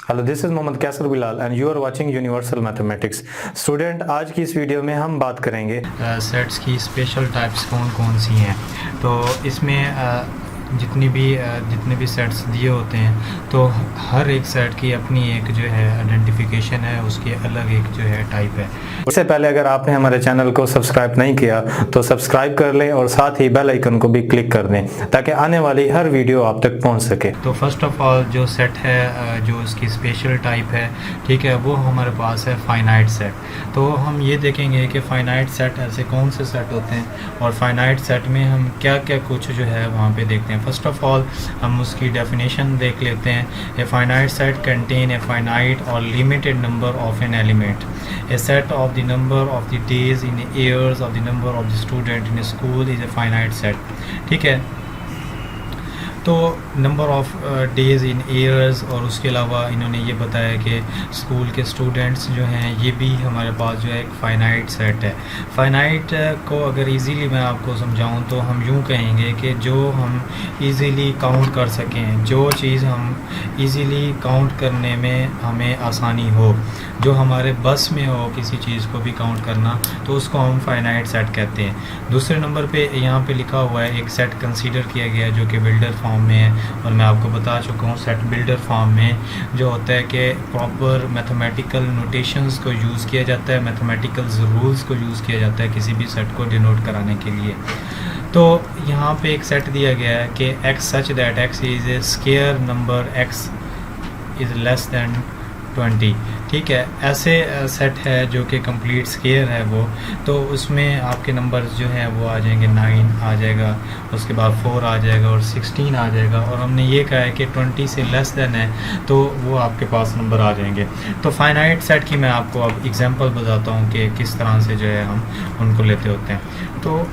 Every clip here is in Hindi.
Hello, this is Mohammad Kaiser Bilal and you are watching universal mathematics. Student, आज की इस वीडियो में हम बात करेंगे सेट्स की स्पेशल टाइप्स कौन कौन सी हैं। तो इसमें जितने भी सेट्स दिए होते हैं तो हर एक सेट की अपनी एक जो है आइडेंटिफिकेशन है, उसकी अलग एक जो है टाइप है। उससे पहले अगर आपने हमारे चैनल को सब्सक्राइब नहीं किया तो सब्सक्राइब कर लें और साथ ही बेल आइकन को भी क्लिक कर दें ताकि आने वाली हर वीडियो आप तक पहुंच सके। तो फर्स्ट ऑफ ऑल जो सेट है जो उसकी स्पेशल टाइप है, ठीक है, वो हमारे पास है फाइनाइट सेट। तो हम ये देखेंगे कि फाइनाइट सेट ऐसे कौन से सेट होते हैं और फाइनाइट सेट में हम क्या क्या कुछ जो है वहाँ पे देखते हैं। फर्स्ट ऑफ ऑल हम उसकी डेफिनेशन देख लेते हैं। A finite set contain a finite और limited number of an element, a set of the number of the days in years of the number of the student in a school is a finite set। ठीक है, तो number of days in years और उसके अलावा इन्होंने ये बताया कि स्कूल के स्टूडेंट्स जो हैं ये भी हमारे पास जो है एक फ़ाइनाइट सेट है। फ़ाइनाइट को अगर इजीली मैं आपको समझाऊं तो हम यूँ कहेंगे कि जो हम इजीली काउंट कर सकें, जो चीज़ हम इजीली काउंट करने में हमें आसानी हो, जो हमारे बस में हो किसी चीज़ को भी काउंट करना, तो उसको हम फ़ाइनाइट सेट कहते हैं। दूसरे नंबर पे यहाँ पे लिखा हुआ है एक सेट कंसीडर किया गया जो कि बिल्डर फॉर्म में है, और मैं आपको बता चुका हूँ सेट बिल्डर फॉर्म में जो होता है कि प्रॉपर मैथमेटिकल नोटेशंस को यूज़ किया जाता है, मैथमेटिकल रूल्स को यूज़ किया जाता है किसी भी सेट को डिनोट कराने के लिए। तो यहाँ पे एक सेट दिया गया है कि x such that x is a square number, x is less than 20। ठीक है, ऐसे सेट है जो कि कंप्लीट स्केयर है वो, तो उसमें आपके नंबर्स जो हैं वो आ जाएंगे 9 आ जाएगा, उसके बाद 4 आ जाएगा और 16 आ जाएगा, और हमने ये कहा है कि 20 से लेस देन है तो वो आपके पास नंबर आ जाएंगे। तो फाइनाइट सेट की मैं आपको अब एग्जांपल बताता हूँ कि किस तरह से जो है हम उनको लेते होते हैं। तो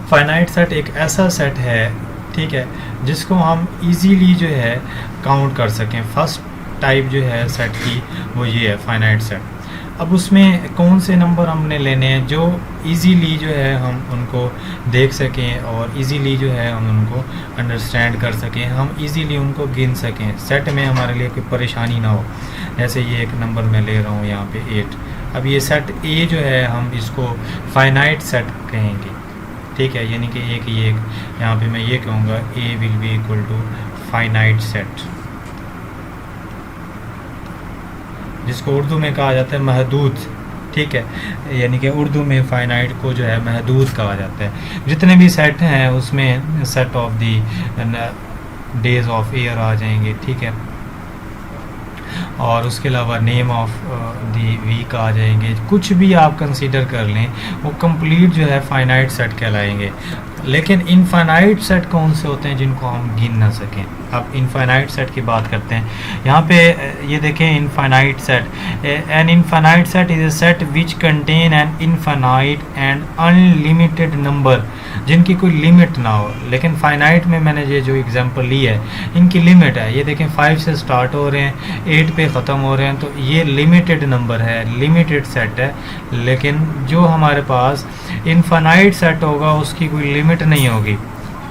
फाइनाइट सेट एक ऐसा सेट है, ठीक है, जिसको हम इजीली जो है काउंट कर सकें। फर्स्ट टाइप जो है सेट की वो ये है फाइनाइट सेट। अब उसमें कौन से नंबर हमने लेने हैं जो इजीली जो है हम उनको देख सकें और इजीली जो है हम उनको अंडरस्टैंड कर सकें, हम इजीली उनको गिन सकें, सेट में हमारे लिए कोई परेशानी ना हो। जैसे ये एक नंबर मैं ले रहा हूँ यहाँ पे 8। अब ये सेट ए जो है हम इसको फाइनाइट सेट कहेंगे, ठीक है, यानी कि एक यहाँ पे मैं ये कहूँगा A will be equal to finite set, जिसको उर्दू में कहा जाता है महदूद। ठीक है, यानी कि उर्दू में फ़ाइनाइट को जो है महदूद कहा जाता है। जितने भी सेट हैं उसमें set of the days of year आ जाएंगे, ठीक है, और उसके अलावा नेम ऑफ दी वीक आ जाएंगे। कुछ भी आप कंसीडर कर लें वो कंप्लीट जो है फ़ाइनाइट सेट कहलाएंगे। लेकिन इनफाइनाइट सेट कौन से होते हैं जिनको हम गिन ना सकें। अब इनफाइनाइट सेट की बात करते हैं। यहाँ पे ये देखें infinite set, N infinite set is a set which contain an infinite and unlimited number, जिनकी कोई लिमिट ना हो। लेकिन फाइनाइट में मैंने ये जो एग्जांपल ली है इनकी लिमिट है। ये देखें 5 से स्टार्ट हो रहे हैं, 8 पे ख़त्म हो रहे हैं, तो ये लिमिटेड नंबर है, लिमिटेड सेट है। लेकिन जो हमारे पास इनफाइनाइट सेट होगा उसकी कोई लिमिट नहीं होगी,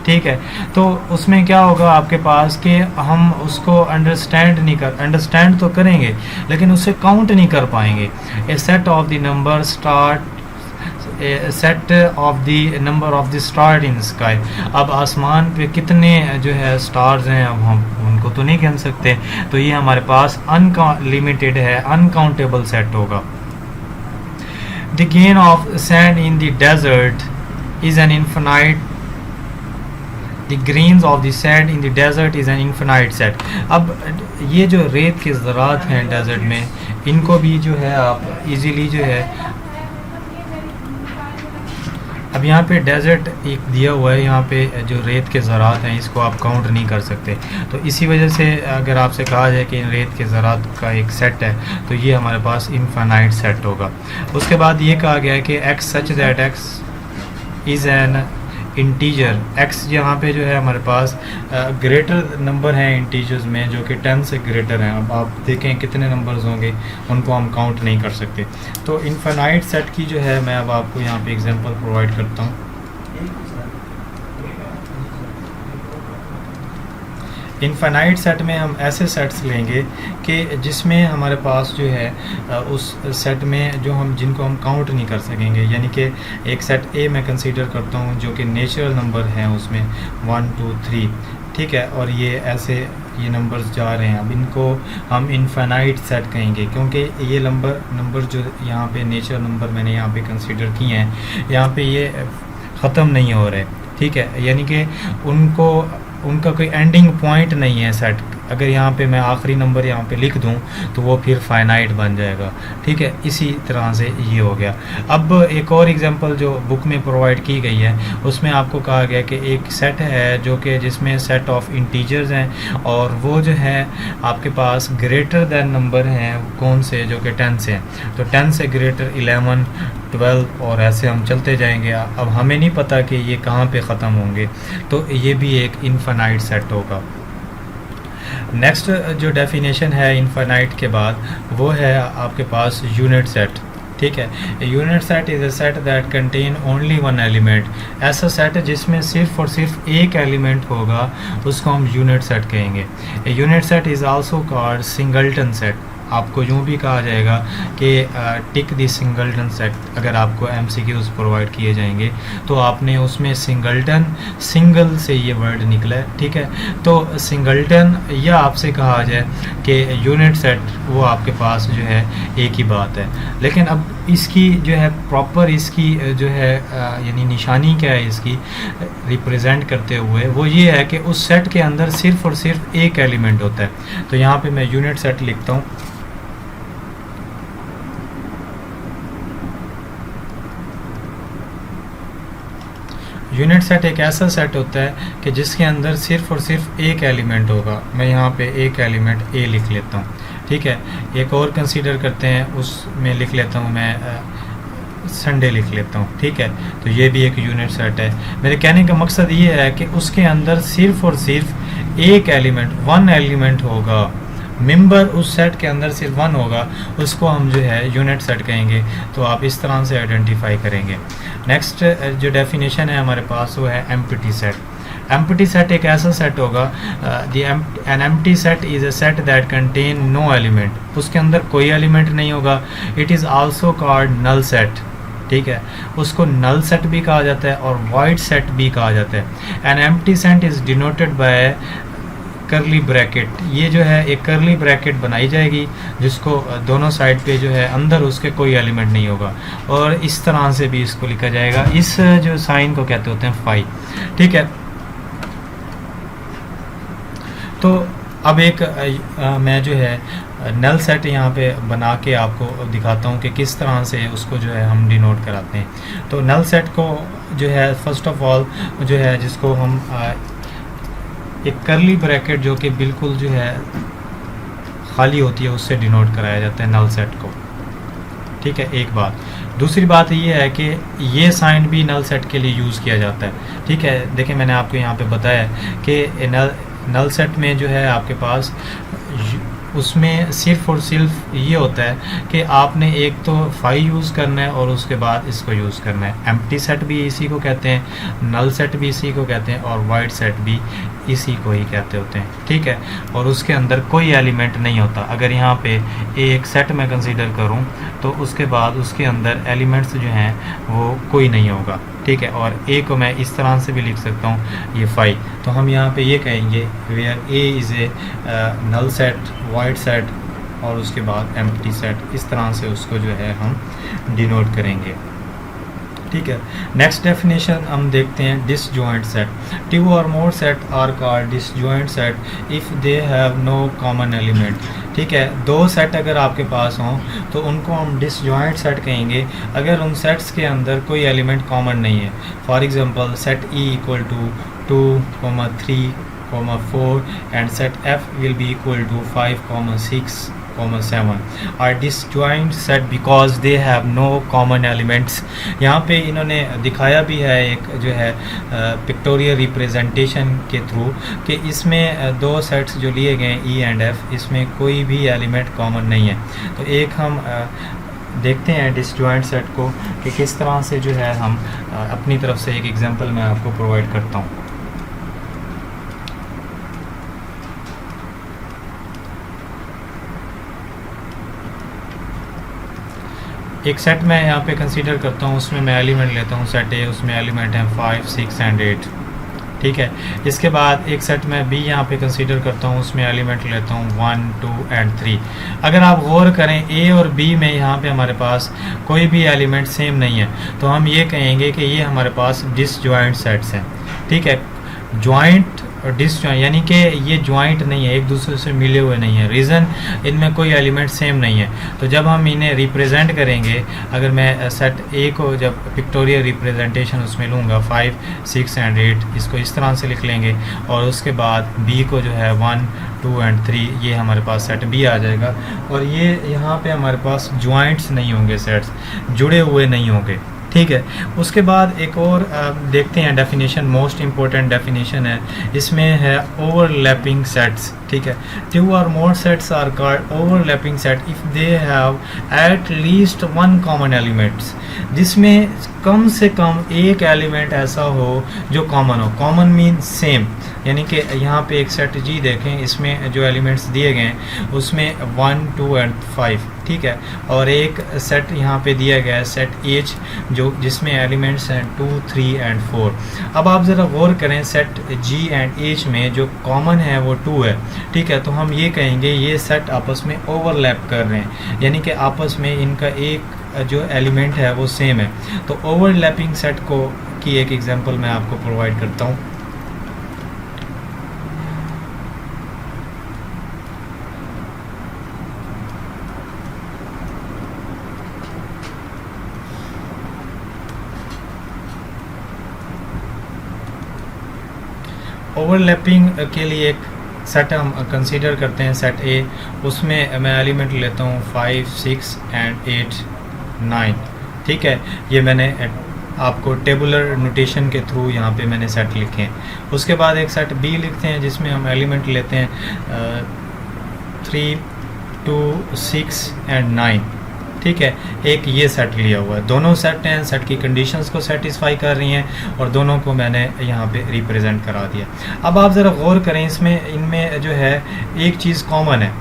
ठीक है। तो उसमें क्या होगा आपके पास कि हम उसको अंडरस्टैंड तो करेंगे लेकिन उससे काउंट नहीं कर पाएंगे। A set of the number start set of the number of the star in sky. अब आसमान पे कितने जो है स्टार्स हैं अब हम उनको तो नहीं गिन सकते, तो ये हमारे पास अनलिमिटेड है, अनकाउंटेबल सेट होगा। The grain of sand in the desert is an infinite, the grains of the sand in the desert is an infinite set. अब ये जो रेत के ज़रात हैं डेजर्ट में, इनको भी जो है आप इजीली जो है, अब यहाँ पे डेजर्ट एक दिया हुआ है, यहाँ पे जो रेत के ज़रात हैं इसको आप काउंट नहीं कर सकते। तो इसी वजह से अगर आपसे कहा जाए कि रेत के ज़रात का एक सेट है तो ये हमारे पास इनफाइनाइट सेट होगा। उसके बाद ये कहा गया है कि x such that x is an integer. x यहाँ पे जो है हमारे पास ग्रेटर नंबर हैं इंटीजर्स में जो कि 10 से ग्रेटर हैं। अब आप देखें कितने नंबर्स होंगे उनको हम काउंट नहीं कर सकते। तो इनफाइनाइट सेट की जो है मैं अब आपको यहाँ पे एग्जांपल प्रोवाइड करता हूँ। इनफाइनाइट सेट में हम ऐसे सेट्स लेंगे कि जिसमें हमारे पास जो है उस सेट में जो हम जिनको हम काउंट नहीं कर सकेंगे, यानी कि एक सेट ए मैं कंसीडर करता हूँ जो कि नेचुरल नंबर हैं उसमें 1 2 3, ठीक है, और ये ऐसे ये नंबर्स जा रहे हैं। अब इनको हम इनफाइनाइट सेट कहेंगे क्योंकि ये नंबर जो यहाँ पे नेचुरल नंबर मैंने यहाँ पे कंसीडर किए हैं, यहाँ पे ये ख़त्म नहीं हो रहे, ठीक है, यानी कि उनका कोई एंडिंग पॉइंट नहीं है सेट। अगर यहाँ पे मैं आखिरी नंबर यहाँ पे लिख दूँ तो वो फिर फाइनाइट बन जाएगा, ठीक है। इसी तरह से ये हो गया। अब एक और एग्जांपल जो बुक में प्रोवाइड की गई है उसमें आपको कहा गया कि एक सेट है जो कि जिसमें सेट ऑफ इंटीजर्स हैं और वो जो है आपके पास ग्रेटर दैन नंबर हैं कौन से, जो कि 10 से हैं। तो 10 से ग्रेटर 11 12 और ऐसे हम चलते जाएंगे। अब हमें नहीं पता कि ये कहाँ पे ख़त्म होंगे, तो ये भी एक इनफाइनाइट सेट होगा। नेक्स्ट जो डेफिनेशन है इनफाइनाइट के बाद वो है आपके पास यूनिट सेट, ठीक है। Unit set is a set that contain only one element. ऐसा सेट जिसमें सिर्फ और सिर्फ एक एलिमेंट होगा उसको हम यूनिट सेट कहेंगे। Unit set is also called singleton set. आपको यूँ भी कहा जाएगा कि टिक द सिंगलटन सेट। अगर आपको MCQs प्रोवाइड किए जाएंगे तो आपने उसमें सिंगलटन, सिंगल से ये वर्ड निकला है, ठीक है। तो सिंगलटन या आपसे कहा जाए कि यूनिट सेट, वो आपके पास जो है एक ही बात है। लेकिन अब इसकी जो है प्रॉपर इसकी जो है यानी निशानी क्या है इसकी रिप्रेजेंट करते हुए, वो ये है कि उस सेट के अंदर सिर्फ और सिर्फ एक एलिमेंट होता है। तो यहाँ पे मैं यूनिट सेट लिखता हूँ। यूनिट सेट एक ऐसा सेट होता है कि जिसके अंदर सिर्फ और सिर्फ एक एलिमेंट होगा। मैं यहाँ पे एक एलिमेंट ए लिख लेता हूँ, ठीक है। एक और कंसीडर करते हैं, उसमें लिख लेता हूँ मैं संडे लिख लेता हूँ, ठीक है। तो ये भी एक यूनिट सेट है। मेरे कहने का मकसद ये है कि उसके अंदर सिर्फ और सिर्फ एक एलिमेंट, वन एलिमेंट होगा। मेंबर उस सेट के अंदर सिर्फ वन होगा, उसको हम जो है यूनिट सेट कहेंगे। तो आप इस तरह से आइडेंटिफाई करेंगे। नेक्स्ट जो डेफिनेशन है हमारे पास वो है एम्प्टी सेट। एम्प्टी सेट एक ऐसा सेट होगा, an empty set is a set that contain no element. उसके अंदर कोई एलिमेंट नहीं होगा। It is also called null set, ठीक है। उसको नल सेट भी कहा जाता है और वाइड सेट भी कहा जाता है। N empty set is denoted by करली ब्रैकेट। ये जो है एक करली ब्रैकेट बनाई जाएगी जिसको दोनों साइड पे जो है अंदर उसके कोई एलिमेंट नहीं होगा, और इस तरह से भी इसको लिखा जाएगा। इस जो साइन को कहते होते हैं फाई, ठीक है। तो अब एक मैं जो है नल सेट यहाँ पे बना के आपको दिखाता हूँ कि किस तरह से उसको जो है हम डिनोट कराते हैं। तो नल सेट को जो है फर्स्ट ऑफ ऑल जो है जिसको हम एक करली ब्रैकेट जो कि बिल्कुल जो है खाली होती है उससे डिनोट कराया जाता है नल सेट को, ठीक है। एक बात। दूसरी बात ये है कि ये साइन भी नल सेट के लिए यूज़ किया जाता है, ठीक है। देखिए मैंने आपको यहाँ पे बताया कि नल सेट में जो है आपके पास उसमें सिर्फ और सिर्फ ये होता है कि आपने एक तो फाई यूज़ करना है और उसके बाद इसको यूज़ करना है। एम्प्टी सेट भी इसी को कहते हैं, नल सेट भी इसी को कहते हैं और वाइड सेट भी इसी को ही कहते होते हैं, ठीक है। और उसके अंदर कोई एलिमेंट नहीं होता। अगर यहाँ पे एक सेट में कंसीडर करूँ तो उसके बाद उसके अंदर एलिमेंट्स जो हैं वो कोई नहीं होगा, ठीक है। और ए को मैं इस तरह से भी लिख सकता हूँ, ये फाई। तो हम यहाँ पे ये कहेंगे where A is a null set, void set और उसके बाद एम्प्टी सेट। इस तरह से उसको जो है हम डिनोट करेंगे, ठीक है। नेक्स्ट डेफिनेशन हम देखते हैं disjoint set. Two or more set are called disjoint set if they have no common element, ठीक है। दो सेट अगर आपके पास हों तो उनको हम डिसजॉइंट सेट कहेंगे अगर उन सेट्स के अंदर कोई एलिमेंट कॉमन नहीं है। For example set E equal to 2, 3, 4 and set F will be equal to 5, 6, 7 are disjoint set because they have no common elements। यहाँ पे इन्होंने दिखाया भी है एक जो है पिक्टोरियल रिप्रेजेंटेशन के थ्रू कि इसमें दो सेट्स जो लिए गए E एंड F, इसमें कोई भी एलिमेंट कॉमन नहीं है। तो एक हम देखते हैं डिसजॉइंट सेट को कि किस तरह से जो है हम अपनी तरफ से एक एग्जांपल मैं आपको प्रोवाइड करता हूँ। एक सेट मैं यहाँ पे कंसीडर करता हूँ, उसमें मैं एलिमेंट लेता हूँ सेट ए, उसमें एलिमेंट हैं 5, 6 एंड 8, ठीक है। इसके बाद एक सेट मैं बी यहाँ पे कंसीडर करता हूँ, उसमें एलिमेंट लेता हूँ 1, 2 एंड 3। अगर आप गौर करें ए और बी में यहाँ पे हमारे पास कोई भी एलिमेंट सेम नहीं है, तो हम ये कहेंगे कि ये हमारे पास डिसजॉइंट सेट्स हैं, ठीक है। जॉइंट और डिसजॉइंट यानी कि ये जॉइंट नहीं है, एक दूसरे से मिले हुए नहीं है, रीज़न इनमें कोई एलिमेंट सेम नहीं है। तो जब हम इन्हें रिप्रेजेंट करेंगे, अगर मैं सेट ए को जब पिक्टोरियल रिप्रेजेंटेशन उसमें लूँगा 5, 6 एंड 8, इसको इस तरह से लिख लेंगे, और उसके बाद बी को जो है 1, 2 एंड 3, ये हमारे पास सेट बी आ जाएगा। और ये यहाँ पे हमारे पास जॉइंट्स नहीं होंगे, सेट्स जुड़े हुए नहीं होंगे, ठीक है। उसके बाद एक और देखते हैं डेफिनेशन, मोस्ट इम्पोर्टेंट डेफिनेशन है, इसमें है ओवरलैपिंग सेट्स, ठीक है। 2 or more sets are called overlapping set if they have at least 1 common elements, जिसमें कम से कम एक एलिमेंट ऐसा हो जो कॉमन हो। कॉमन मीन सेम, यानी कि यहाँ पे एक सेट जी देखें, इसमें जो एलिमेंट्स दिए गए हैं उसमें 1, 2 एंड 5, ठीक है। और एक सेट यहाँ पे दिया गया है सेट एच, जो जिसमें एलिमेंट्स हैं 2, 3 एंड 4। अब आप ज़रा गौर करें, सेट जी एंड एच में जो कॉमन है वो 2 है, ठीक है। तो हम ये कहेंगे ये सेट आपस में ओवरलैप कर रहे हैं, यानी कि आपस में इनका एक जो एलिमेंट है वो सेम है। तो ओवरलैपिंग सेट को की एक एग्जांपल मैं आपको प्रोवाइड करता हूँ। ओवरलैपिंग के लिए एक सेट हम कंसीडर करते हैं सेट ए, उसमें मैं एलिमेंट लेता हूँ 5, 6 एंड 8, 9, ठीक है। ये मैंने आपको टेबुलर नोटेशन के थ्रू यहाँ पे मैंने सेट लिखे हैं। उसके बाद एक सेट बी लिखते हैं जिसमें हम एलिमेंट लेते हैं 3, 2, 6 एंड 9, ठीक है। एक ये सेट लिया हुआ है, दोनों सेट हैं, सेट की कंडीशंस को सेटिस्फाई कर रही हैं और दोनों को मैंने यहाँ पे रिप्रेजेंट करा दिया। अब आप ज़रा गौर करें, इसमें इनमें जो है एक चीज़ कॉमन है,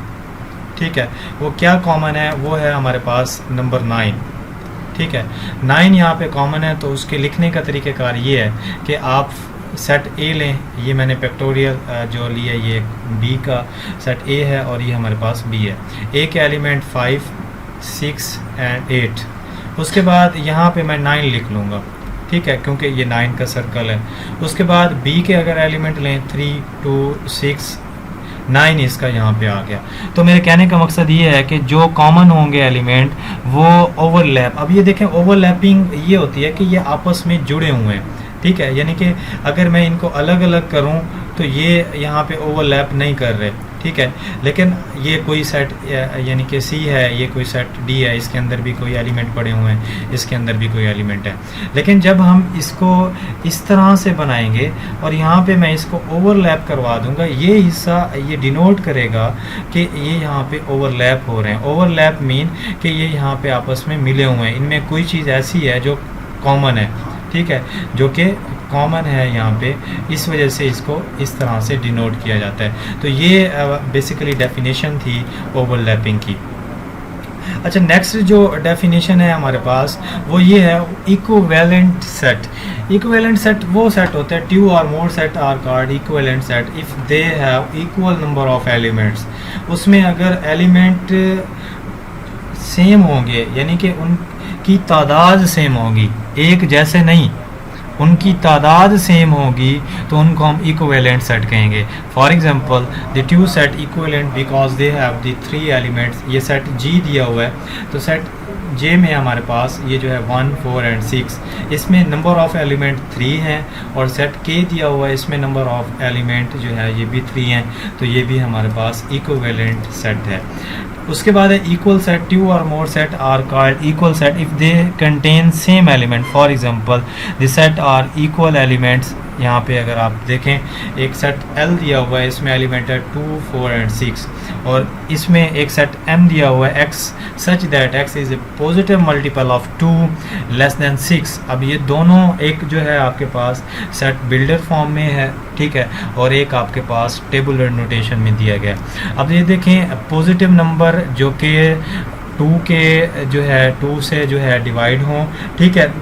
ठीक है। वो क्या कॉमन है? वो है हमारे पास नंबर 9, ठीक है। 9 यहाँ पे कॉमन है, तो उसके लिखने का तरीक़ाकार ये है कि आप सेट ए लें, ये मैंने फैक्टोरियल जो लिया, ये बी का सेट ए है और ये हमारे पास बी है। ए के एलिमेंट 5, 6 एंड 8, उसके बाद यहाँ पे मैं 9 लिख लूँगा, ठीक है, क्योंकि ये 9 का सर्कल है। उसके बाद बी के अगर एलिमेंट लें 3, 2, 6, 9 इसका यहाँ पे आ गया। तो मेरे कहने का मकसद ये है कि जो कॉमन होंगे एलिमेंट वो ओवरलैप। अब ये देखें, ओवरलैपिंग ये होती है कि ये आपस में जुड़े हुए हैं, ठीक है। यानी कि अगर मैं इनको अलग अलग करूं तो ये यहाँ पे ओवरलैप नहीं कर रहे, ठीक है। लेकिन ये कोई सेट यानी कि सी है, ये कोई सेट डी है, इसके अंदर भी कोई एलिमेंट पड़े हुए हैं, इसके अंदर भी कोई एलिमेंट है। लेकिन जब हम इसको इस तरह से बनाएंगे और यहाँ पे मैं इसको ओवरलैप करवा दूंगा, ये हिस्सा ये डिनोट करेगा कि ये यहाँ पे ओवरलैप हो रहे हैं। ओवरलैप मीन कि ये यहाँ पे आपस में मिले हुए हैं, इनमें कोई चीज़ ऐसी है जो कॉमन है, ठीक है, जो कि कॉमन है यहाँ पे, इस वजह से इसको इस तरह से डिनोट किया जाता है। तो ये बेसिकली डेफिनेशन थी ओवरलैपिंग की। अच्छा, नेक्स्ट जो डेफिनेशन है हमारे पास वो ये है इक्विवेलेंट सेट। इक्विवेलेंट सेट वो सेट होता है, 2 or more set are called equivalent set if they have equal number of elements. उसमें अगर एलिमेंट सेम होंगे, यानी कि उनकी तादाद सेम होगी, एक जैसे नहीं, उनकी तादाद सेम होगी, तो उनको हम इक्विवेलेंट सेट कहेंगे। For example the 2 set equivalent because they have the 3 elements. ये सेट जी दिया हुआ है, तो सेट जे में हमारे पास ये जो है 1, 4 एंड 6, इसमें नंबर ऑफ एलिमेंट 3 हैं, और सेट के दिया हुआ है, इसमें नंबर ऑफ एलिमेंट जो है ये भी 3 हैं, तो ये भी हमारे पास इक्विवेलेंट सेट है। उसके बाद है equal set. 2 or more set are called equal set if they contain same element. For example the set are equal elements. यहाँ पे अगर आप देखें, एक सेट L दिया हुआ है, इसमें एलिमेंट है 2, 4 एंड 6, और इसमें एक सेट M दिया हुआ है X such that X is a positive multiple of 2 less than 6। अब ये दोनों, एक जो है आपके पास सेट बिल्डर फॉर्म में है, ठीक है, और एक आपके पास टेबुलर नोटेशन में दिया गया। अब ये देखें, पॉजिटिव नंबर जो कि 2 के जो है 2 से जो है डिवाइड हों, ठीक है,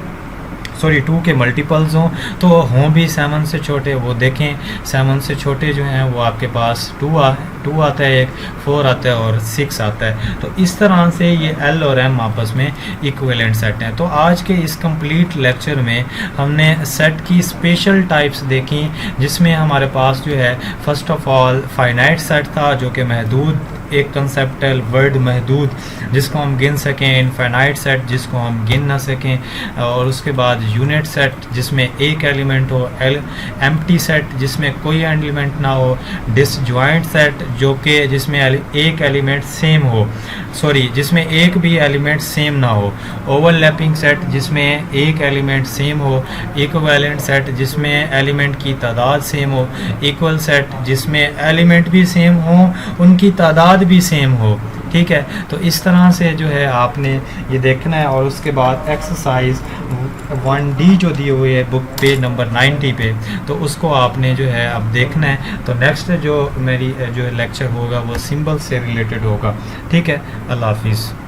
सॉरी 2 के मल्टीपल्स हों, तो हों भी 7 से छोटे। वो देखें 7 से छोटे जो हैं वो आपके पास 2 आता है, एक 4 आता है और 6 आता है। तो इस तरह से ये L और M आपस में इक्विवेलेंट सेट हैं। तो आज के इस कंप्लीट लेक्चर में हमने सेट की स्पेशल टाइप्स देखी, जिसमें हमारे पास जो है first of all finite set था, जो कि महदूद एक कंसेप्ट है, वर्ड महदूद जिसको हम गिन सकें, इनफाइनाइट सेट जिसको हम गिन ना सकें, और उसके बाद यूनिट सेट जिसमें एक एलिमेंट हो, एम्प्टी सेट जिसमें कोई एलिमेंट ना हो, डिसजॉइंट सेट जो कि जिसमें एक एलिमेंट सेम हो, सॉरी जिसमें एक भी एलिमेंट सेम ना हो, ओवरलैपिंग सेट जिसमें एक एलिमेंट सेम हो, इक्विवेलेंट सेट जिसमें एलिमेंट की तादाद सेम हो, इक्वल सेट जिसमें एलिमेंट भी सेम हो, उनकी तादाद भी सेम हो, ठीक है। तो इस तरह से जो है आपने ये देखना है। और उसके बाद एक्सरसाइज 1D जो दी हुई है बुक पेज नंबर 90 पे, तो उसको आपने जो है अब देखना है। तो नेक्स्ट जो मेरी जो लेक्चर होगा वो सिंबल से रिलेटेड होगा, ठीक है। अल्लाह हाफिज़।